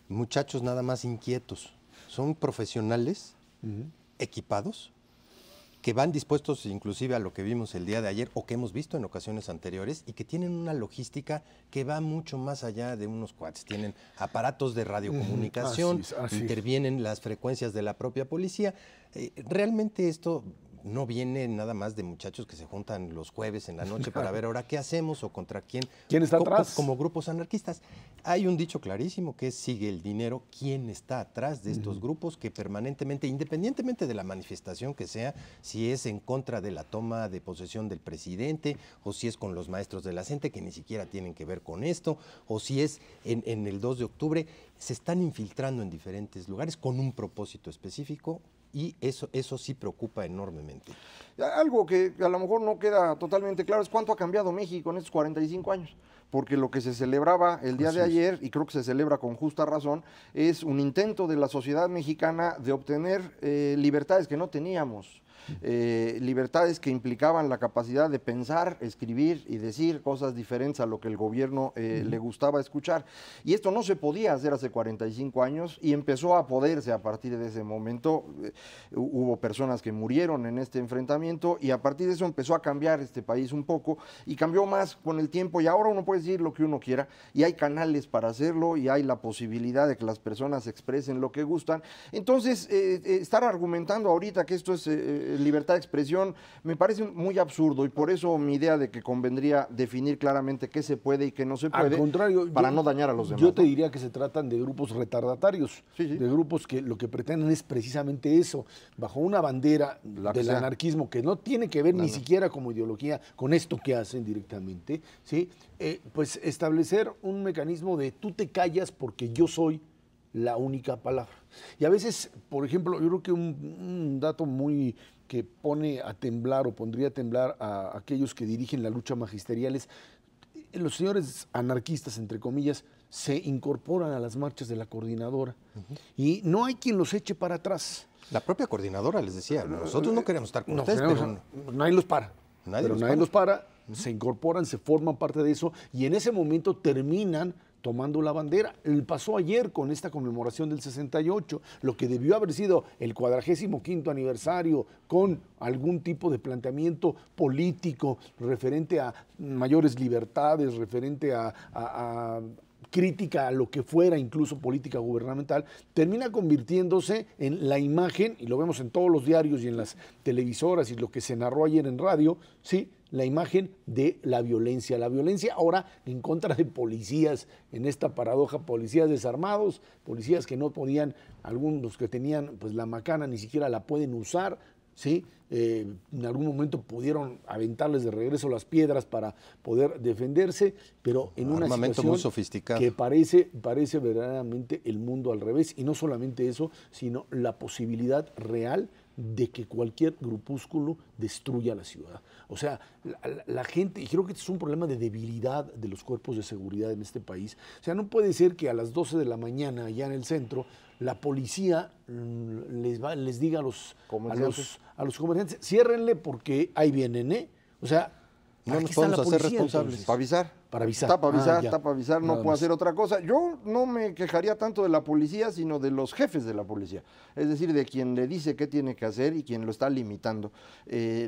muchachos nada más inquietos, son profesionales equipados, que van dispuestos inclusive a lo que vimos el día de ayer o que hemos visto en ocasiones anteriores, y que tienen una logística que va mucho más allá de unos cuates. Tienen aparatos de radiocomunicación, intervienen las frecuencias de la propia policía. Realmente esto no viene nada más de muchachos que se juntan los jueves en la noche para ver ahora qué hacemos o contra quién. ¿Quién está atrás? Como grupos anarquistas. Hay un dicho clarísimo que es: sigue el dinero. ¿Quién está atrás de estos grupos que permanentemente, independientemente de la manifestación que sea, si es en contra de la toma de posesión del presidente, o si es con los maestros de la CENTE, que ni siquiera tienen que ver con esto, o si es en el 2 de octubre, se están infiltrando en diferentes lugares con un propósito específico? Y eso sí preocupa enormemente. Algo que a lo mejor no queda totalmente claro es cuánto ha cambiado México en estos 45 años, porque lo que se celebraba el día de ayer, y creo que se celebra con justa razón, es un intento de la sociedad mexicana de obtener libertades que no teníamos. Libertades que implicaban la capacidad de pensar, escribir y decir cosas diferentes a lo que el gobierno le gustaba escuchar. Y esto no se podía hacer hace 45 años y empezó a poderse a partir de ese momento. Hubo personas que murieron en este enfrentamiento, y a partir de eso empezó a cambiar este país un poco, y cambió más con el tiempo, y ahora uno puede decir lo que uno quiera, y hay canales para hacerlo, y hay la posibilidad de que las personas expresen lo que gustan. Entonces, estar argumentando ahorita que esto es libertad de expresión, me parece muy absurdo y por eso mi idea de que convendría definir claramente qué se puede y qué no se puede, al contrario, para no dañar a los demás. Yo te diría que se tratan de grupos retardatarios, Sí, sí. de grupos que lo que pretenden es precisamente eso, bajo una bandera del anarquismo que no tiene que ver ni siquiera como ideología con esto que hacen directamente, ¿sí? Pues establecer un mecanismo de tú te callas porque yo soy la única palabra. Y a veces, por ejemplo, yo creo que un dato muy que pone a temblar o pondría a temblar a aquellos que dirigen la lucha magisterial es los señores anarquistas, entre comillas, se incorporan a las marchas de la coordinadora y no hay quien los eche para atrás. La propia coordinadora les decía, nosotros no queremos estar con ustedes, pero nadie los para. Nadie los para, se incorporan, se forman parte de eso y en ese momento terminan tomando la bandera. Pasó ayer con esta conmemoración del 68, lo que debió haber sido el 45º aniversario con algún tipo de planteamiento político referente a mayores libertades, referente a crítica a lo que fuera, incluso política gubernamental, termina convirtiéndose en la imagen, y lo vemos en todos los diarios y en las televisoras y lo que se narró ayer en radio, ¿sí? La imagen de la violencia ahora en contra de policías, en esta paradoja, policías desarmados, policías que no podían, algunos que tenían pues la macana ni siquiera la pueden usar, ¿sí? En algún momento pudieron aventarles de regreso las piedras para poder defenderse, pero en una situación muy sofisticado, que parece verdaderamente el mundo al revés, y no solamente eso, sino la posibilidad real de que cualquier grupúsculo destruya la ciudad. O sea, la gente, y creo que este es un problema de debilidad de los cuerpos de seguridad en este país. O sea, no puede ser que a las 12 de la mañana, allá en el centro, la policía les diga a los comerciantes, ciérrenle porque ahí vienen, ¿eh? O sea, no nos podemos hacer responsables. Para avisar. Para avisar. Está para avisar, no puedo hacer otra cosa. Yo no me quejaría tanto de la policía, sino de los jefes de la policía. Es decir, de quien le dice qué tiene que hacer y quien lo está limitando.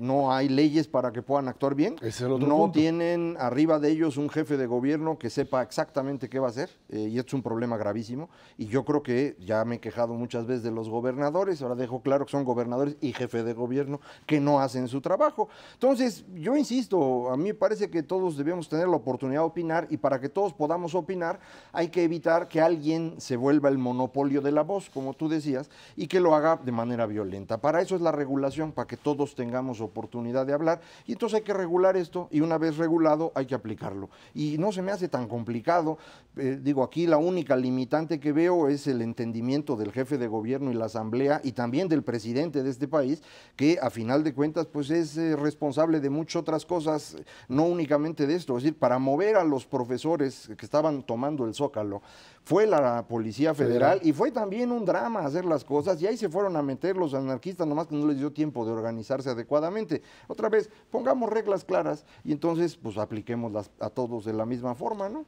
No hay leyes para que puedan actuar bien. No tienen arriba de ellos un jefe de gobierno que sepa exactamente qué va a hacer. Y esto es un problema gravísimo. Y yo creo que ya me he quejado muchas veces de los gobernadores. Ahora dejo claro que son gobernadores y jefe de gobierno que no hacen su trabajo. Entonces, yo insisto, a mí me parece que todos debemos tener la oportunidad de opinar, y para que todos podamos opinar hay que evitar que alguien se vuelva el monopolio de la voz, como tú decías, y que lo haga de manera violenta. Para eso es la regulación, para que todos tengamos oportunidad de hablar, y entonces hay que regular esto, y una vez regulado hay que aplicarlo. Y no se me hace tan complicado. Digo, aquí la única limitante que veo es el entendimiento del jefe de gobierno y la asamblea, y también del presidente de este país, que a final de cuentas pues es responsable de muchas otras cosas, no únicamente de esto. Es decir, para mover a los profesores que estaban tomando el Zócalo fue la Policía Federal y fue también un drama hacer las cosas, y ahí se fueron a meter los anarquistas, nomás que no les dio tiempo de organizarse adecuadamente. Otra vez, pongamos reglas claras y entonces pues apliquémoslas a todos de la misma forma, ¿no?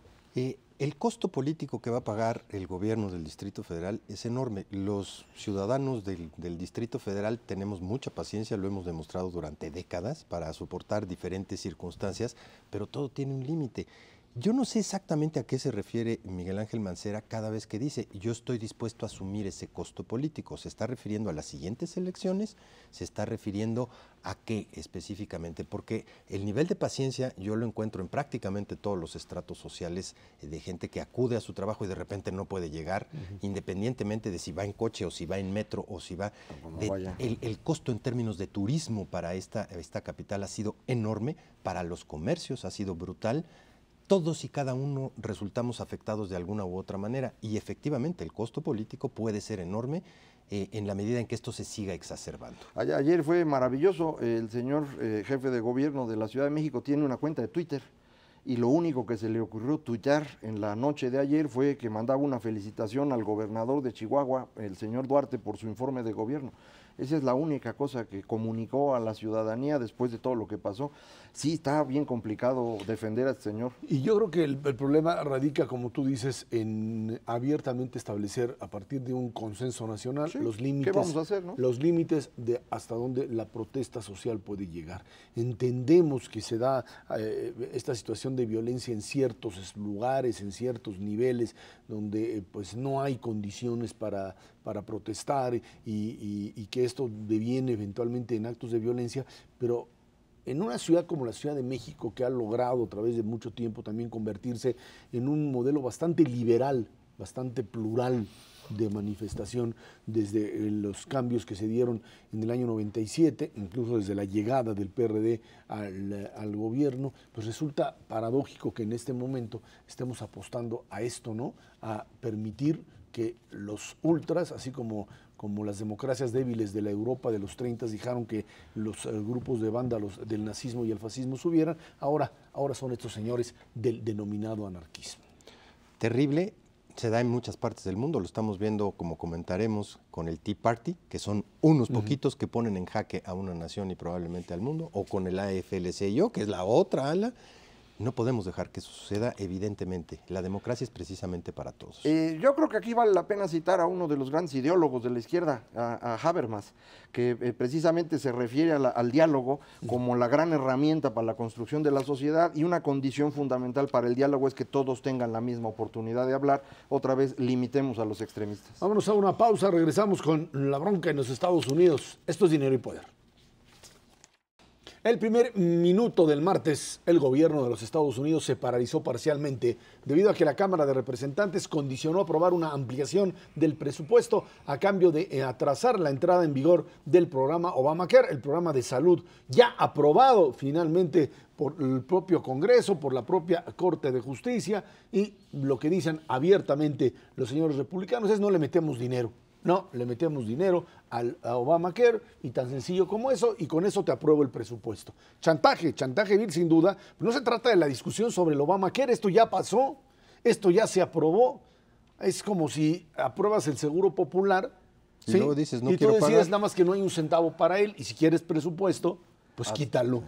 El costo político que va a pagar el gobierno del Distrito Federal es enorme. Los ciudadanos del Distrito Federal tenemos mucha paciencia, lo hemos demostrado durante décadas para soportar diferentes circunstancias, pero todo tiene un límite. Yo no sé exactamente a qué se refiere Miguel Ángel Mancera cada vez que dice yo estoy dispuesto a asumir ese costo político. ¿Se está refiriendo a las siguientes elecciones? ¿Se está refiriendo a qué específicamente? Porque el nivel de paciencia yo lo encuentro en prácticamente todos los estratos sociales, de gente que acude a su trabajo y de repente no puede llegar, independientemente de si va en coche o si va en metro o si va... El costo en términos de turismo para esta capital ha sido enorme, para los comercios ha sido brutal. Todos y cada uno resultamos afectados de alguna u otra manera, y efectivamente el costo político puede ser enorme en la medida en que esto se siga exacerbando. Ayer fue maravilloso. El señor jefe de gobierno de la Ciudad de México tiene una cuenta de Twitter, y lo único que se le ocurrió tuitear en la noche de ayer fue que mandaba una felicitación al gobernador de Chihuahua, el señor Duarte, por su informe de gobierno. Esa es la única cosa que comunicó a la ciudadanía después de todo lo que pasó. Sí, está bien complicado defender a este señor. Y yo creo que el problema radica, como tú dices, en abiertamente establecer a partir de un consenso nacional los límites. ¿Qué vamos a hacer, no? Los límites de hasta dónde la protesta social puede llegar. Entendemos que se da esta situación de violencia en ciertos lugares, en ciertos niveles, donde pues no hay condiciones para protestar y que esto deviene eventualmente en actos de violencia, pero en una ciudad como la Ciudad de México, que ha logrado a través de mucho tiempo también convertirse en un modelo bastante liberal, bastante plural de manifestación desde los cambios que se dieron en el año 97, incluso desde la llegada del PRD al gobierno, pues resulta paradójico que en este momento estemos apostando a esto, ¿no? A permitir que los ultras, así como las democracias débiles de la Europa de los 30 dejaron que los grupos de vándalos del nazismo y el fascismo subieran, ahora son estos señores del denominado anarquismo. Terrible, se da en muchas partes del mundo, lo estamos viendo, como comentaremos, con el Tea Party, que son unos poquitos que ponen en jaque a una nación y probablemente al mundo, o con el AFL-CIO, que es la otra ala. No podemos dejar que eso suceda, evidentemente. La democracia es precisamente para todos. Yo creo que aquí vale la pena citar a uno de los grandes ideólogos de la izquierda, a Habermas, que precisamente se refiere al diálogo como la gran herramienta para la construcción de la sociedad, y una condición fundamental para el diálogo es que todos tengan la misma oportunidad de hablar. Otra vez, limitemos a los extremistas. Vámonos a una pausa, regresamos con la bronca en los Estados Unidos. Esto es Dinero y Poder. El primer minuto del martes, el gobierno de los Estados Unidos se paralizó parcialmente debido a que la Cámara de Representantes condicionó aprobar una ampliación del presupuesto a cambio de atrasar la entrada en vigor del programa Obamacare, el programa de salud ya aprobado finalmente por el propio Congreso, por la propia Corte de Justicia, y lo que dicen abiertamente los señores republicanos es: no le metemos dinero. No, le metemos dinero a Obamacare, y tan sencillo como eso, y con eso te apruebo el presupuesto. Chantaje vil sin duda. No se trata de la discusión sobre el Obamacare, esto ya pasó, esto ya se aprobó. Es como si apruebas el seguro popular, y ¿sí? luego dices, no y tú quiero decides pagar. nada más que no hay un centavo para él, y si quieres presupuesto, pues quítalo.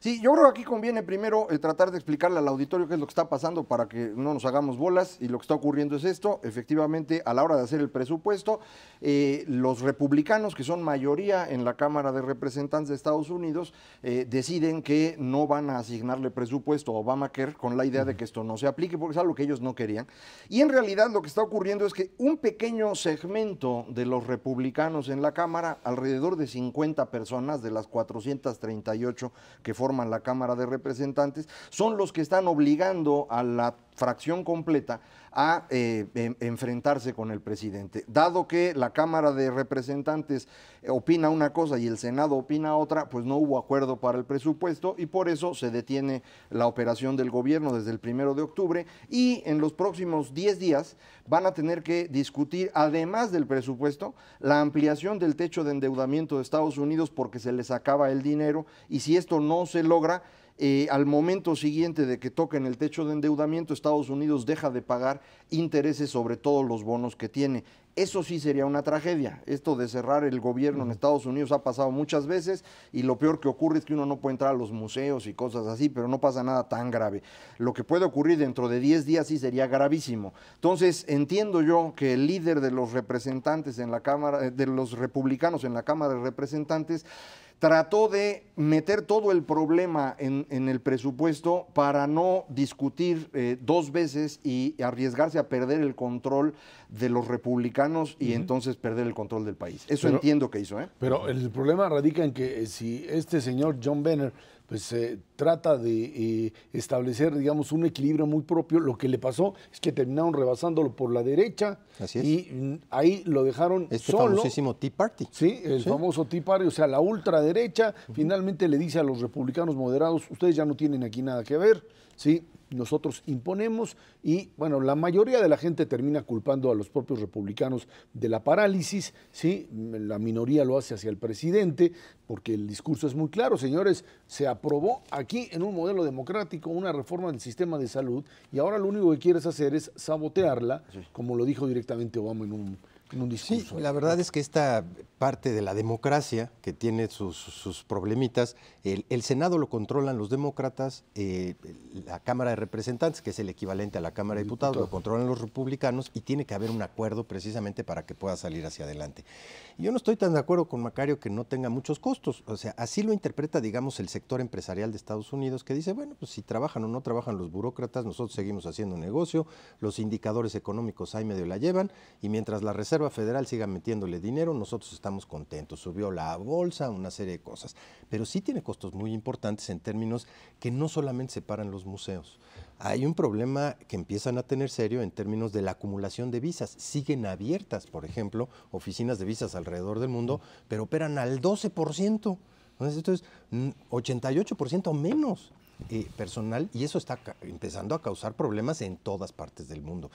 Sí, yo creo que aquí conviene primero tratar de explicarle al auditorio qué es lo que está pasando para que no nos hagamos bolas, y lo que está ocurriendo es esto. Efectivamente, a la hora de hacer el presupuesto, los republicanos, que son mayoría en la Cámara de Representantes de Estados Unidos, deciden que no van a asignarle presupuesto a Obamacare con la idea de que esto no se aplique, porque es algo que ellos no querían. Y en realidad lo que está ocurriendo es que un pequeño segmento de los republicanos en la Cámara, alrededor de 50 personas de las 438 que forman la Cámara de Representantes, son los que están obligando a la fracción completa a enfrentarse con el presidente. Dado que la Cámara de Representantes opina una cosa y el Senado opina otra, pues no hubo acuerdo para el presupuesto, y por eso se detiene la operación del gobierno desde el 1 de octubre, y en los próximos 10 días van a tener que discutir, además del presupuesto, la ampliación del techo de endeudamiento de Estados Unidos, porque se les acaba el dinero, y si esto no se logra, al momento siguiente de que toquen el techo de endeudamiento, Estados Unidos deja de pagar intereses sobre todos los bonos que tiene. Eso sí sería una tragedia. Esto de cerrar el gobierno en Estados Unidos ha pasado muchas veces, y lo peor que ocurre es que uno no puede entrar a los museos y cosas así, pero no pasa nada tan grave. Lo que puede ocurrir dentro de 10 días sí sería gravísimo. Entonces, entiendo yo que el líder de los representantes en la Cámara, de los republicanos en la Cámara de Representantes, trató de meter todo el problema en el presupuesto para no discutir dos veces y arriesgarse a perder el control de los republicanos y entonces perder el control del país. Eso entiendo que hizo. Pero el problema radica en que si este señor John Boehner pues trata de establecer, digamos, un equilibrio muy propio, lo que le pasó es que terminaron rebasándolo por la derecha. Así es. Y ahí lo dejaron Este solo. famosísimo Tea Party. Sí, el famoso Tea Party, o sea, la ultraderecha, finalmente le dice a los republicanos moderados: ustedes ya no tienen aquí nada que ver, ¿sí? Nosotros imponemos, y bueno, la mayoría de la gente termina culpando a los propios republicanos de la parálisis, ¿sí? La minoría lo hace hacia el presidente, porque el discurso es muy claro: señores, se aprobó aquí en un modelo democrático una reforma del sistema de salud, y ahora lo único que quieres hacer es sabotearla, como lo dijo directamente Obama en un discurso. Sí, la verdad es que esta parte de la democracia, que tiene sus problemitas, el Senado lo controlan los demócratas, la Cámara de Representantes, que es el equivalente a la Cámara de Diputados, lo controlan los republicanos, y tiene que haber un acuerdo precisamente para que pueda salir hacia adelante. Y yo no estoy tan de acuerdo con Macario que no tenga muchos costos. O sea, así lo interpreta, digamos, el sector empresarial de Estados Unidos, que dice, bueno, pues si trabajan o no trabajan los burócratas, nosotros seguimos haciendo negocio, los indicadores económicos ahí medio la llevan, y mientras la Reserva Reserva Federal siga metiéndole dinero, nosotros estamos contentos. Subió la bolsa, una serie de cosas. Pero sí tiene costos muy importantes en términos que no solamente separan los museos. Hay un problema que empiezan a tener serio en términos de la acumulación de visas. Siguen abiertas, por ejemplo, oficinas de visas alrededor del mundo, pero operan al 12%. Entonces, esto es 88% menos personal, y eso está empezando a causar problemas en todas partes del mundo.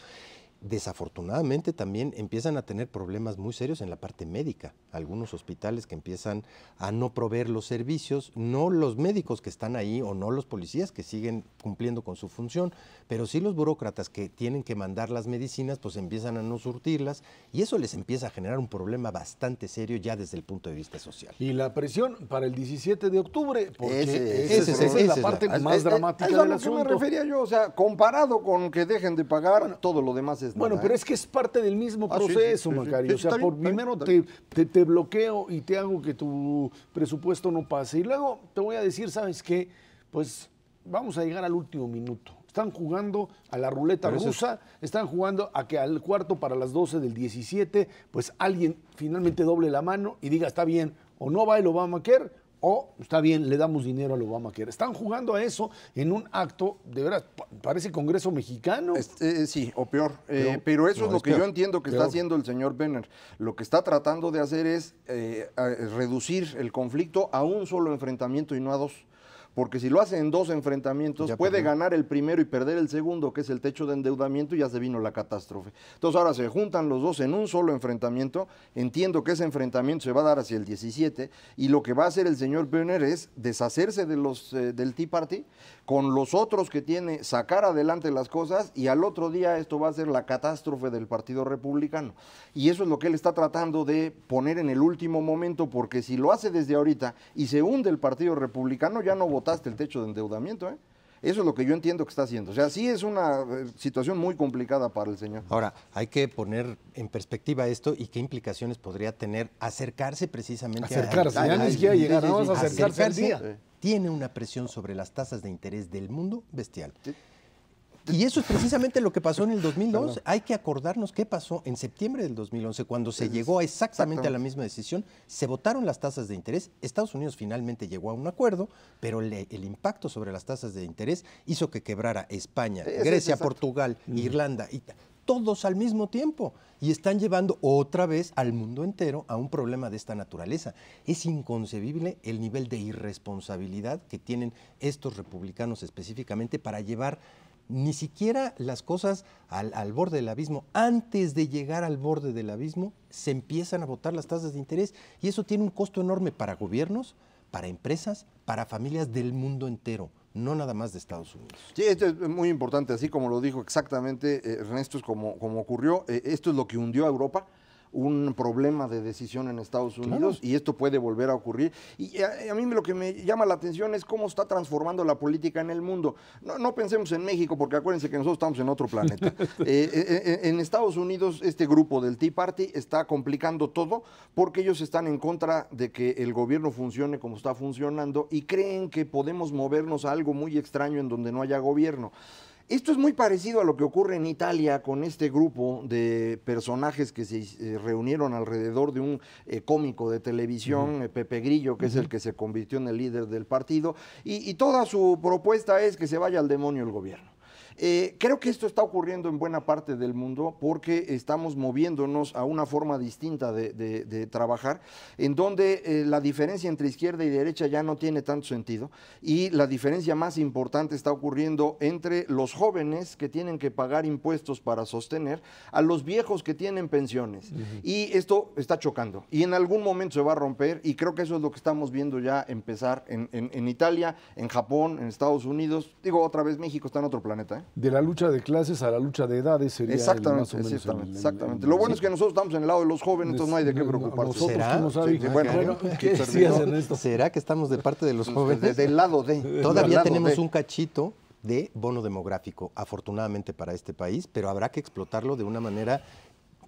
Desafortunadamente también empiezan a tener problemas muy serios en la parte médica. Algunos hospitales que empiezan a no proveer los servicios, no los médicos que están ahí o no los policías que siguen cumpliendo con su función, pero sí los burócratas que tienen que mandar las medicinas, pues empiezan a no surtirlas, y eso les empieza a generar un problema bastante serio ya desde el punto de vista social. Y la presión para el 17 de octubre, porque esa es la parte más dramática del asunto. Es a lo que me refería yo, o sea, comparado con que dejen de pagar, todo lo demás es bueno, nada, pero es que es parte del mismo proceso, Macario. O sea, primero te bloqueo y te hago que tu presupuesto no pase. Y luego te voy a decir, ¿sabes qué? Pues vamos a llegar al último minuto. Están jugando a la ruleta rusa, están jugando a que al cuarto para las 12 del 17, pues alguien finalmente doble la mano y diga, está bien, o no va el Obamacare, o está bien, le damos dinero al Obamacare. Están jugando a eso en un acto, de veras, parece Congreso mexicano. Sí, o peor. Pero eso es lo que yo entiendo que está haciendo el señor Benner. Lo que está tratando de hacer es reducir el conflicto a un solo enfrentamiento y no a dos. Porque si lo hace en dos enfrentamientos, puede ganar el primero y perder el segundo, que es el techo de endeudamiento, y ya se vino la catástrofe. Entonces ahora se juntan los dos en un solo enfrentamiento. Entiendo que ese enfrentamiento se va a dar hacia el 17, y lo que va a hacer el señor Benner es deshacerse de los del Tea Party, con los otros que tiene, sacar adelante las cosas, y al otro día esto va a ser la catástrofe del Partido Republicano. Y eso es lo que él está tratando de poner en el último momento, porque si lo hace desde ahorita y se hunde el Partido Republicano, ya no votaste el techo de endeudamiento, ¿eh? Eso es lo que yo entiendo que está haciendo. O sea, sí es una situación muy complicada para el señor. Ahora, hay que poner en perspectiva esto y qué implicaciones podría tener acercarse precisamente ya ni siquiera llegar, vamos a acercarse al día. Tiene una presión sobre las tasas de interés del mundo bestial. Y eso es precisamente lo que pasó en el 2011. Hay que acordarnos qué pasó en septiembre del 2011, cuando se llegó exactamente a la misma decisión. Se votaron las tasas de interés. Estados Unidos finalmente llegó a un acuerdo, pero el impacto sobre las tasas de interés hizo que quebrara España, Grecia, Portugal, Irlanda, todos al mismo tiempo. Y están llevando otra vez al mundo entero a un problema de esta naturaleza. Es inconcebible el nivel de irresponsabilidad que tienen estos republicanos específicamente para llevar ni siquiera las cosas al borde del abismo. Antes de llegar al borde del abismo, se empiezan a votar las tasas de interés, y eso tiene un costo enorme para gobiernos, para empresas, para familias del mundo entero, no nada más de Estados Unidos. Sí, esto es muy importante, así como lo dijo exactamente Ernesto, es como ocurrió. Esto es lo que hundió a Europa, un problema de decisión en Estados Unidos, y esto puede volver a ocurrir. Y a mí lo que me llama la atención es cómo está transformando la política en el mundo. No pensemos en México, porque acuérdense que nosotros estamos en otro planeta. En Estados Unidos, este grupo del Tea Party está complicando todo, porque ellos están en contra de que el gobierno funcione como está funcionando, y creen que podemos movernos a algo muy extraño en donde no haya gobierno. Esto es muy parecido a lo que ocurre en Italia con este grupo de personajes que se reunieron alrededor de un cómico de televisión, Pepe Grillo, que es el que se convirtió en el líder del partido, y toda su propuesta es que se vaya al demonio el gobierno. Creo que esto está ocurriendo en buena parte del mundo, porque estamos moviéndonos a una forma distinta de trabajar, en donde la diferencia entre izquierda y derecha ya no tiene tanto sentido, y la diferencia más importante está ocurriendo entre los jóvenes que tienen que pagar impuestos para sostener a los viejos que tienen pensiones. Y esto está chocando, y en algún momento se va a romper, y creo que eso es lo que estamos viendo ya empezar en Italia, en Japón, en Estados Unidos. Digo, otra vez México está en otro planeta, ¿eh? De la lucha de clases a la lucha de edades sería exactamente, más o menos exactamente. Lo bueno es que nosotros estamos en el lado de los jóvenes, entonces no hay de qué preocuparse. ¿Será que estamos de parte de los jóvenes? Del lado de. Todavía tenemos un cachito de bono demográfico, afortunadamente para este país, pero habrá que explotarlo de una manera,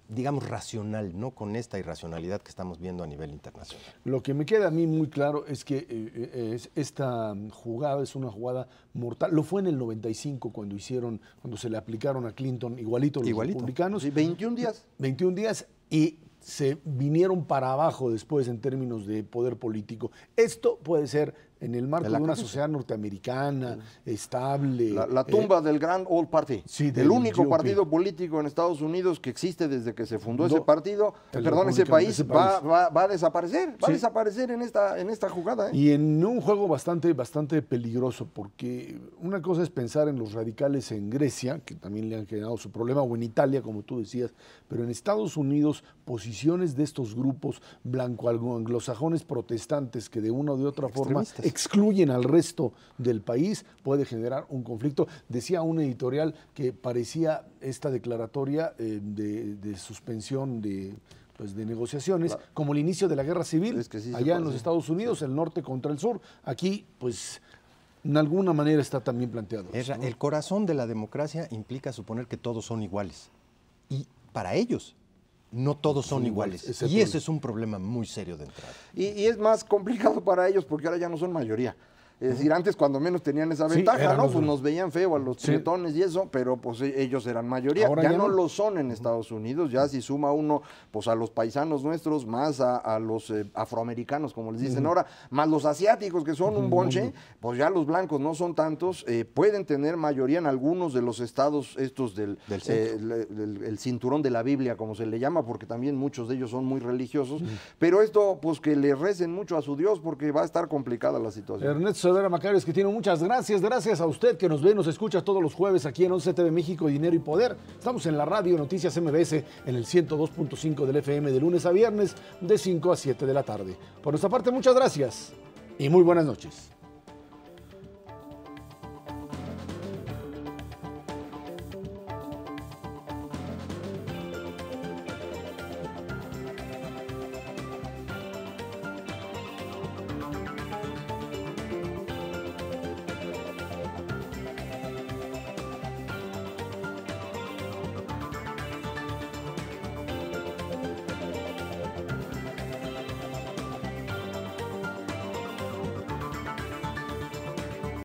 digamos, racional, no con esta irracionalidad que estamos viendo a nivel internacional. Lo que me queda a mí muy claro es que esta jugada es una jugada mortal. Lo fue en el 95 cuando se le aplicaron a Clinton igualito los republicanos. Sí, 21 días. 21 días. y se vinieron para abajo después en términos de poder político. Esto puede ser en el marco de una sociedad norteamericana, estable. La tumba del Grand Old Party. Sí, el único partido político en Estados Unidos que existe desde que se fundó ese partido, ese país, va a desaparecer. Va a desaparecer en esta jugada. Y en un juego bastante peligroso, porque una cosa es pensar en los radicales en Grecia, que también le han generado su problema, o en Italia, como tú decías, pero en Estados Unidos, posiciones de estos grupos blanco-anglosajones protestantes que de una o de otra forma excluyen al resto del país, puede generar un conflicto. Decía un editorial que parecía esta declaratoria de suspensión de negociaciones, como el inicio de la guerra civil, allá en los Estados Unidos, el norte contra el sur. Aquí, pues, en alguna manera está también planteado. ¿No? El corazón de la democracia implica suponer que todos son iguales. Y para ellos, no todos son iguales. Y ese es un problema muy serio de entrada. Y es más complicado para ellos porque ahora ya no son mayoría. Es decir, antes cuando menos tenían esa ventaja, ¿no? Pues nos veían feo a los trietones y eso, pero pues ellos eran mayoría. Ahora ya no lo son en Estados Unidos, ya si suma uno pues a los paisanos nuestros, más a los afroamericanos, como les dicen ahora, más los asiáticos que son un bonche, pues ya los blancos no son tantos, pueden tener mayoría en algunos de los estados estos del el cinturón de la Biblia, como se le llama, porque también muchos de ellos son muy religiosos, pero esto pues que le recen mucho a su Dios porque va a estar complicada la situación. Ernesto Saavedra Macarios, que tiene muchas gracias. Gracias a usted que nos ve, nos escucha todos los jueves aquí en 11 TV México, Dinero y Poder. Estamos en la radio Noticias MBS en el 102.5 del FM de lunes a viernes de 5 a 7 de la tarde. Por nuestra parte, muchas gracias y muy buenas noches.